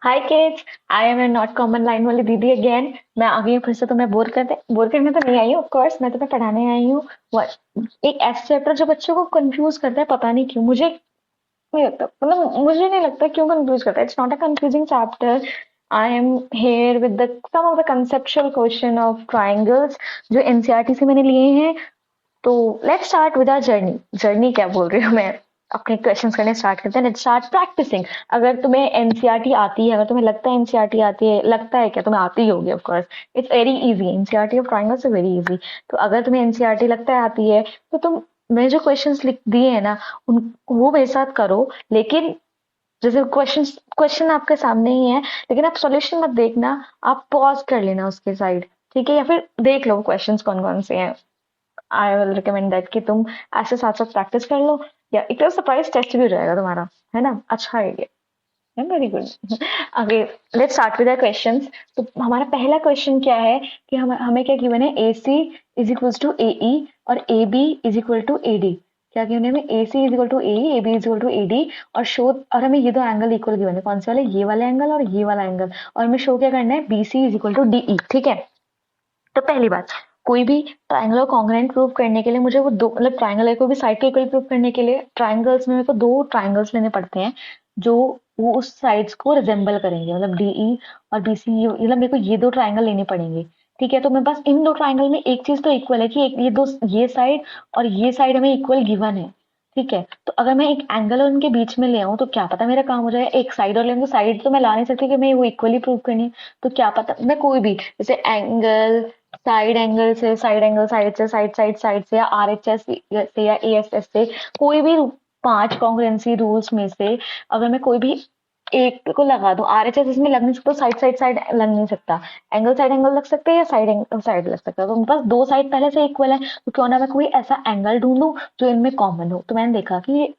Hi kids. I am a not common line वाली दीदी again. मैं आ गई हूँ फिर से तुम्हें बोर करने तो नहीं आई हूँ। ऑफ कोर्स मैं तुम्हें पढ़ाने आई हूँ। एक ऐसा चैप्टर जो बच्चों को कंफ्यूज करता है, पता नहीं क्यों। मुझे नहीं लगता, मतलब मुझे नहीं लगता क्यों कंफ्यूज करता है। It's not a confusing chapter. I am here with the some of the conceptual question of triangles जो एनसीईआरटी से मैंने लिए हैं। तो let's start with our journey. Journey क्या बोल रही हूँ मैं, अपने क्वेश्चंस करने स्टार्ट करते हैं। Let's start practising. अगर तुम्हें एनसीईआरटी आती है, अगर तुम्हें लगता है एनसीईआरटी आती है, लगता है क्या, तुम्हें आती ही होगी of course. It's very easy, NCERT of triangles is very easy. तो अगर तुम्हें एनसीईआरटी लगता है आती है, तो तुम मैंने जो क्वेश्चंस लिख दिए हैं ना, उन वो मेरे साथ करो। लेकिन जैसे क्वेश्चन क्वेश्चन आपके सामने ही है, लेकिन आप सॉल्यूशन मत देखना। आप पॉज कर लेना उसके साइड, ठीक है? या फिर देख लो क्वेश्चंस कौन कौन से हैं। आई विल रिकमेंड दैट कि तुम ऐसे साथ साथ प्रैक्टिस कर लो, या एक तरह सरप्राइज टेस्ट भी हो जाएगा तुम्हारा, है ना? अच्छा आइडिया है, वेरी गुड। आगे let's start with the questions. तो हमारा पहला क्वेश्चन क्या है कि हमें क्या गिवन है, A C is equal to A E और A B is equal to A D. क्या गिवन है हमें? A C is equal to A B is equal to A D. और शो, और हमें ये दो एंगल इक्वल गिवन है। कौन से वाले? ये वाला एंगल और ये वाला एंगल। और हमें शो क्या करना है? B C is equal to D E, ठीक है? तो पहली बात, कोई भी ट्रायंगल कॉन्ग्रुएंट प्रूव करने के लिए मुझे वो दो, मतलब ट्रायंगल को भी साइड के इक्वल प्रूव करने के लिए ट्रायंगल्स में मेरे को दो ट्रायंगल्स लेने पड़ते हैं जो वो उस साइड्स को रिजेंबल करेंगे। मतलब डीई और बीसी, मतलब मेरे को ये दो ट्रायंगल लेने पड़ेंगे, ठीक है? तो मेरे पास इन दो ट्रायंगल में एक चीज तो इक्वल है कि एक ये दो, ये साइड और ये साइड हमें इक्वल गिवन है, ठीक है? तो अगर मैं एक एंगल उनके बीच में ले आऊं तो क्या पता मेरा काम हो जाए। एक साइड और लेंगे, साइड तो मैं ला नहीं सकती कि मैं वो इक्वली प्रूव करनी है। तो क्या पता मैं कोई भी, जैसे एंगल, साइड एंगल से, साइड एंगल साइड से, साइड साइड साइड से, या आरएचएस से, या एएसएस से, कोई भी पांच कॉन्ग्रुएंसी रूल्स में से अगर मैं कोई भी एक को लगा दूं, आरएचएस इसमें लग नहीं सकता, साइड साइड साइड लग नहीं सकता। एंगल साइड एंगल लग सकते हैं, या साइड एंगल साइड लग सकता है। तो मेरे पास दो साइड पहले से इक्वल है, तो क्यों ना मैं कोई ऐसा एंगल ढूंढूं जो इनमें कॉमन हो। तो मैंने देखा कि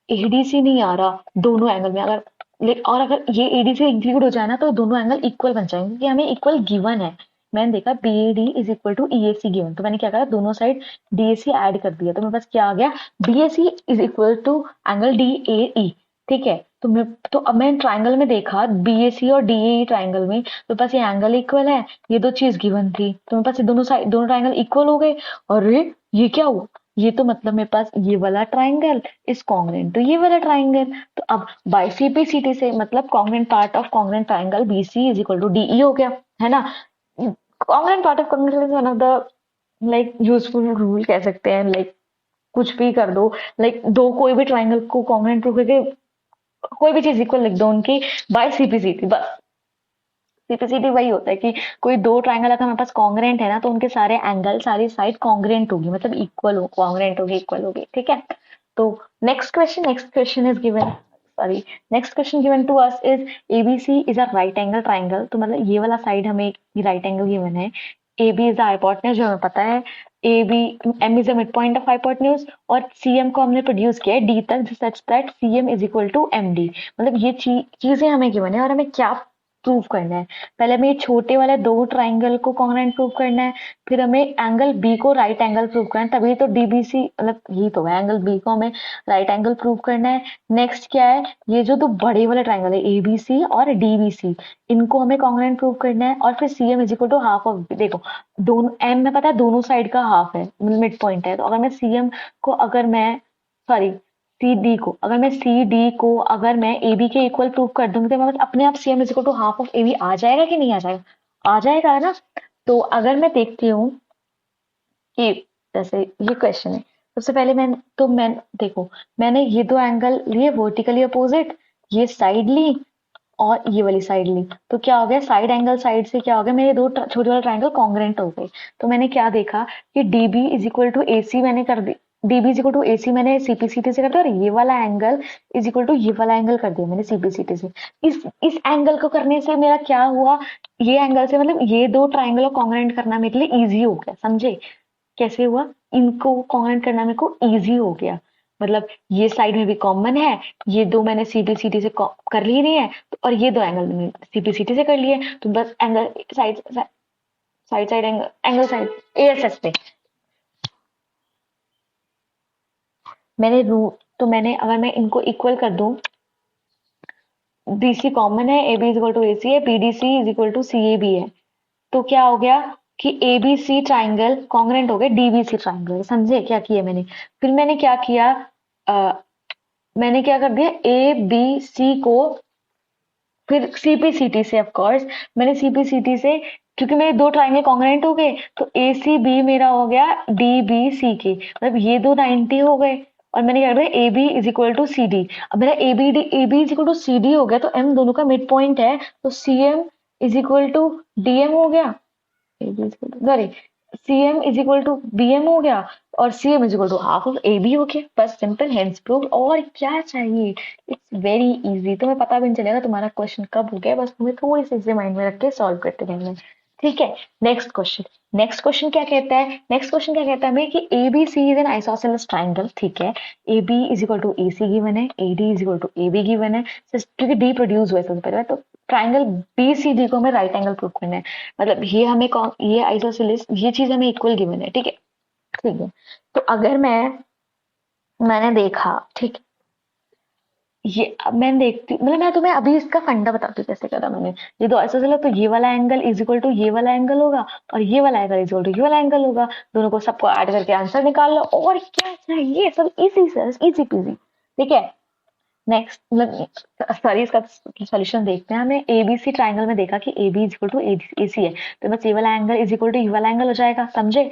एडीसी नहीं आ रहा दोनों एंगल में। अगर और अगर ये एडीसी इंक्लूड हो जाए ना, तो दोनों एंगल इक्वल बन जाएंगे, क्योंकि हमें इक्वल गिवन है। मैंने देखा B A D is equal to E A C given, तो मैंने क्या करा, दोनों side D A C add कर दिया। तो मेरे पास क्या आ गया, B A C is equal to angle D A E, ठीक है? तो अब मैं ट्राइंगल में देखा, बी ए सी और डी ए ई ट्राइंगल में, तो बस ये एंगल इक्वल है, ये दो चीज गिवन थी, तो मेरे पास ये दोनों साइड, दोनों ट्राइंगल इक्वल हो गए। और ये क्या हुआ? ये तो मतलब मेरे पास ये वाला ट्राइंगल इज कॉन्ग्रुएंट टू ये वाला ट्राइंगल। तो अब बाय सीपीसीटी से, मतलब congruent part of congruent triangle BC is equal to DE हो गया, है ना? Congruent part of congruent is one of the like useful rule कह सकते हैं। लाइक कुछ भी कर दो, लाइक दो कोई भी ट्राइंगल को कॉन्ग्रुएंट प्रूव करके कोई भी चीज इक्वल लिख दो उनकी बाय सीपीसीटी, बस। सीपीसीटी वही होता है कि कोई दो ट्राइंगल अगर हमारे पास कॉन्ग्रुएंट है ना, तो उनके सारे एंगल, सारी साइड कॉन्ग्रुएंट होगी, मतलब इक्वल हो, कॉन्ग्रुएंट होगी, इक्वल होगी, ठीक है? तो next question is given, sorry, next question given to us is ABC is a right angle triangle. तो मतलब ये वाला साइड हमें राइट एंगल गिवन है। AB इज द हाइपोटेन्यूज, जो हमें पता है। AB, M is the mid point of hypotenuse, और CM को हमने प्रोड्यूस किया है D तक, such that CM is equal to MD। मतलब ये चीजें हमें गिवन है, और हमें क्या प्रूव करना है? पहले हमें ये छोटे वाले दो ट्राइंगल को कॉन्ग्रुएंट प्रूव करना है, फिर हमें एंगल बी को राइट एंगल प्रूव करना है, तभी तो डीबीसी, मतलब ये तो है एंगल बी को हमें राइट एंगल प्रूव करना है। नेक्स्ट क्या है, ये जो दो बड़े वाले ट्राइंगल है एबीसी और डीबीसी, इनको हमें कॉन्ग्रुएंट प्रूव करना है। और फिर CM is equal to half of, देखो दोनों एम में पता है दोनों साइड का हाफ है, मिड पॉइंट है। तो अगर मैं सीएम को, अगर मैं, सॉरी, सी डी को अगर मैं ए बी के इक्वल प्रूव कर दूंगी, तो मेरे पास अपने आप C M is equal to half of A B आ जाएगा कि नहीं आ जाएगा? आ जाएगा, है ना? तो अगर मैं देखती हूँ कि जैसे ये क्वेश्चन है, सबसे पहले मैं देखो, मैंने ये दो एंगल लिए वर्टिकली अपोजिट, ये साइड ली और ये वाली साइड ली, तो क्या हो गया, साइड एंगल साइड से क्या हो गया, मेरे दो छोटे वाले ट्राइंगल कॉन्ग्रुएंट हो गए। तो मैंने क्या देखा कि डीबी इज इक्वल टू ए सी मैंने कर दी, डीबी इज इक्वल टू ए सी मैंने सीपीसीटी से कर दिया, और ये वाला एंगल इज इक्वल टू ये वाला एंगल कर दिया मैंने सीपीसीटी से। इस एंगल को करने से मेरा क्या हुआ, ये एंगल से, मतलब ये दो ट्राइंगल को कॉन्ग्रुएंट करना मेरे लिए इजी हो गया, समझे? कैसे हुआ? इनको कॉन्ग्रुएंट करना मेरे को इजी हो गया। मतलब ये साइड में भी कॉमन है, ये दो मैंने सीपीसीटी से कर ली रही है, और ये दो एंगल मैंने सीपीसीटी से कर लिए, तो बस angle side side side angle, angle side ASS पे मैंने रू तो मैंने, अगर मैं इनको इक्वल कर दूं, BC कॉमन है, AB is equal to AC है, BDC is equal to CAB है। तो क्या हो गया कि ABC ट्राइंगल कॉन्ग्रेंट हो गया DBC ट्राइंगल। समझे क्या किया मैंने? फिर मैंने क्या किया, मैंने क्या कर दिया, ABC को फिर CPCT से, ऑफ कोर्स मैंने CPCT से, क्योंकि मेरे दो ट्राइंगल कॉन्ग्रेंट हो गए, तो ACB मेरा हो गया DBC के, मतलब ये दो 90 हो गए। और मैंने क्या कर दिया, AB is equal to CD। अब मेरा AB is equal to CD हो गया, तो M दोनों का मिड पॉइंट है, तो CM is equal to DM हो गया। Sorry, CM is equal to BM हो गया, और CM is equal to half of AB हो गया। बस सिंपल, हेंस प्रूव्ड। और क्या चाहिए? It's very easy. तुम्हें पता भी नहीं चलेगा तुम्हारा क्वेश्चन कब हो गया, बस तुम्हें थोड़ी सी इसे माइंड में रख के सॉल्व करते रहना है। ठीक है, नेक्स्ट क्वेश्चन। नेक्स्ट क्वेश्चन क्या कहता है? नेक्स्ट क्वेश्चन क्या कहता है हमें कि ABC is an isosceles triangle. ठीक है, AB is equal to AC गिवन है, AD is equal to AB गिवन है, क्योंकि D प्रोड्यूस हुआ है सबसे पहले, तो ट्राइंगल BCD को हमें राइट एंगल प्रूव करना है। मतलब ये हमें ये आइसोसेलेस, ये चीज हमें इक्वल गिवन है। ठीक है, ठीक है। तो अगर मैंने देखा, ठीक, ये अब मैं देखती, मतलब मैं तुम्हें अभी इसका फंडा बताती हूँ कैसे करा मैंने। ये दो आइसोसेलेस, तो ये वाला एंगल इज इक्वल टू ये वाला एंगल होगा, और ये वाला एंगल इज इक्वल टू ये वाला एंगल होगा। दोनों को सबको ऐड करके आंसर निकाल लो, और क्या चाहिए, सब इजी से इजी पीजी। ठीक है, नेक्स्ट, मतलब सॉरी, इसका सॉल्यूशन देखते हैं। हमने ABC ट्राइंगल में देखा कि AB is equal to AC है, तो बस ये वाला एंगल इज इक्वल टू ये वाला एंगल हो जाएगा। समझे?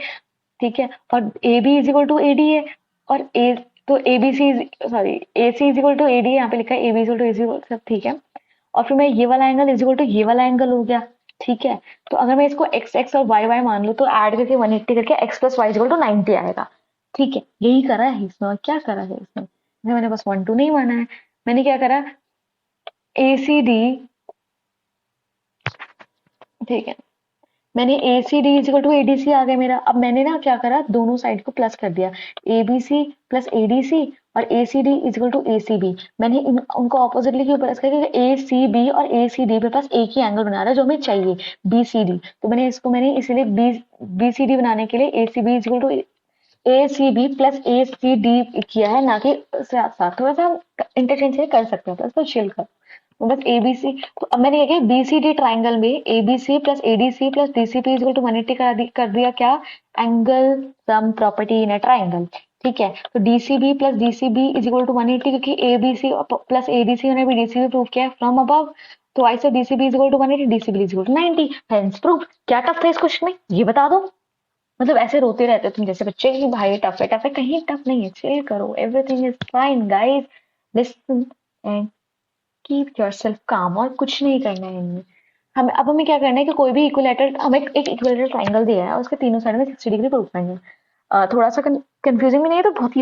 ठीक है, और AB is equal to AD है, और A, तो ABC sorry, AC is equal to AD है, यहाँ पे लिखा है AB is equal to AC, सब ठीक है। और फिर मैं ये वाला एंगल इज इक्वल टू ये वाला एंगल हो गया। ठीक है, तो अगर मैं इसको x और y मान लूं, तो ऐड करके 180 करके x plus y is equal to 90 आएगा। ठीक है, यही करा है इसमें, और क्या करा है इसमें? मैंने बस 1 2 नहीं माना है। मैंने क्या करा, ACD, ठीक है, मैंने ACD is equal to ADC आ गया मेरा। अब मैंने ना क्या करा, दोनों साइड को प्लस कर दिया, ABC प्लस ADC, और ACD is equal to ACB। मैंने उनको ऑपोजिटली क्यों प्लस किया, क्योंकि ACB और ACD मेरे पास एक ही एंगल बना रहा है जो हमें चाहिए, BCD। तो मैंने इसीलिए BCD बनाने के लिए ACB is equal to ACB plus ACD किया है, ना कि साथ साथ। थोड़ा सा इंटरचेंज कर सकते हैं, तो चिल कर। तो बस ABC, तो अब मैंने क्या किया, BCD ट्राइंगल में ABC plus ADC plus DCP equal to 180 कर दिया क्या, angle sum property in a triangle. ठीक है, तो DCB plus DCB is equal to 180, क्योंकि ABC प्लस ADC ने भी DCB प्रूव किया फ्रॉम अबव। तो I say DCB is equal to 180, DCB is equal to 90, hence prove. क्या tough है इस क्वेश्चन में, ये बता दो। मतलब ऐसे रोते रहते हो तुम जैसे बच्चे कि भाई टफ है, कहीं टफ नहीं है। चिल करो, everything is fine guys, listen and keep yourself काम, और कुछ नहीं करना है इनमें। हमें क्या करना है कि कोई भी इक्विलेटरल, हमें एक इक्विलेटरल ट्राइंगल दिया है, और उसके तीनों साइड में 60 डिग्री प्रूव करनी है। थोड़ा सा कंफ्यूजिंग भी नहीं है, तो बहुत ही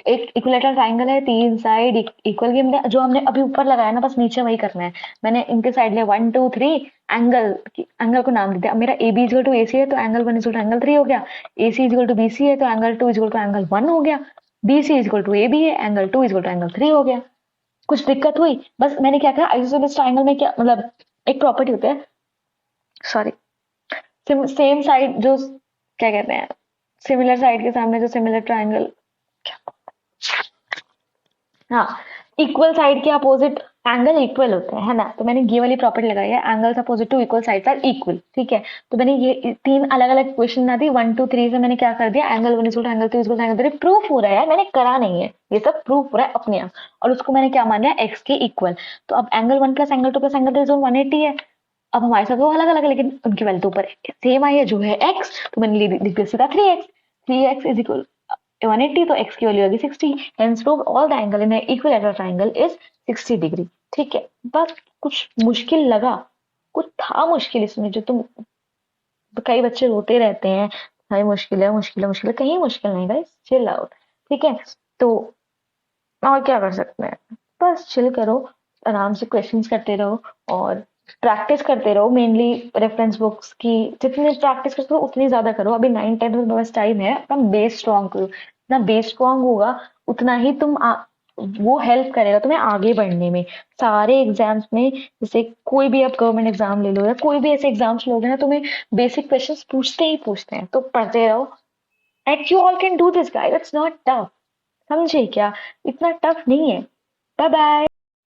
एक इक्विलेटरल ट्राइंगल है, तीन साइड इक्वल, की जो हमने अभी ऊपर लगाया ना, बस नीचे वही करना है। मैंने इनके साइड लिया 1 2 3, एंगल को नाम दे दिया। मेरा AB इक्वल टू AC है, तो एंगल 1 इक्वल टू एंगल 3 हो गया। AC इक्वल टू BC है, तो एंगल 2 इक्वल टू एंगल 1 हो गया। BC इक्वल टू AB है, एंगल 2 इक्वल टू एंगल 3 हो गया। कुछ दिक्कत हुई? बस मैंने क्या कहा, आइसोसेलेस ट्राइंगल में क्या मतलब, एक प्रॉपर्टी होती है, सॉरी, सेम साइड जो, क्या कहते हैं, सिमिलर साइड के सामने जो सिमिलर ट्राइंगल, हाँ, इक्वल साइड के अपोजिट एंगल इक्वल होते हैं, है ना। तो मैंने ये वाली प्रॉपर्टी लगाई है, angles opposite to equal sides are equal. ठीक है, तो मैंने ये तीन अलग अलग क्वेश्चन ना दी, 1 2 3 से मैंने क्या कर दिया, angle 1 equal to angle 2 equal to angle 3 proof हो रहा है, मैंने करा नहीं है, ये सब प्रूफ हो रहा है अपने आप। और उसको मैंने क्या माना है, x के इक्वल। तो अब angle 1 plus angle 2 plus angle 3 180 है। अब हमारे साथ वो अलग अलग है, लेकिन उनकी वैल्यू ऊपर सेम आई है, जो है x, तो मैंने लिख दिया सीधा 3x। 3x इज इक्वल 180, तो x की वैल्यू होगी 60। Hence prove all the angle in equilateral triangle is 60 degree. ठीक है, बस कुछ मुश्किल लगा, कुछ था मुश्किल इसमें, जो तुम, कई बच्चे रोते रहते हैं भाई मुश्किल है मुश्किल है मुश्किल है, कहीं मुश्किल नहीं गाइस, चिल आउट। ठीक है, तो और क्या कर सकते हैं, बस चिल करो, आराम से क्वेश्चंस करते रहो, और प्रैक्टिस करते रहो। मेनली रेफरेंस बुक्स की जितनी प्रैक्टिस करते हो उतनी ज्यादा करो। अभी 9 10 में बस टाइम है, अपना बेस स्ट्रॉन्ग करो। जितना बेस स्ट्रॉन्ग होगा, उतना ही वो हेल्प करेगा तुम्हें आगे बढ़ने में। सारे एग्जाम्स में, जैसे कोई भी आप गवर्नमेंट एग्जाम ले लो, या कोई भी ऐसे एग्जाम्स लोगे ना, तुम्हें बेसिक क्वेश्चंस पूछते ही पूछते हैं, तो पढ़ते रहो। And you all can do this guys, it's not tough. समझे क्या? इतना टफ नहीं है। Bye bye.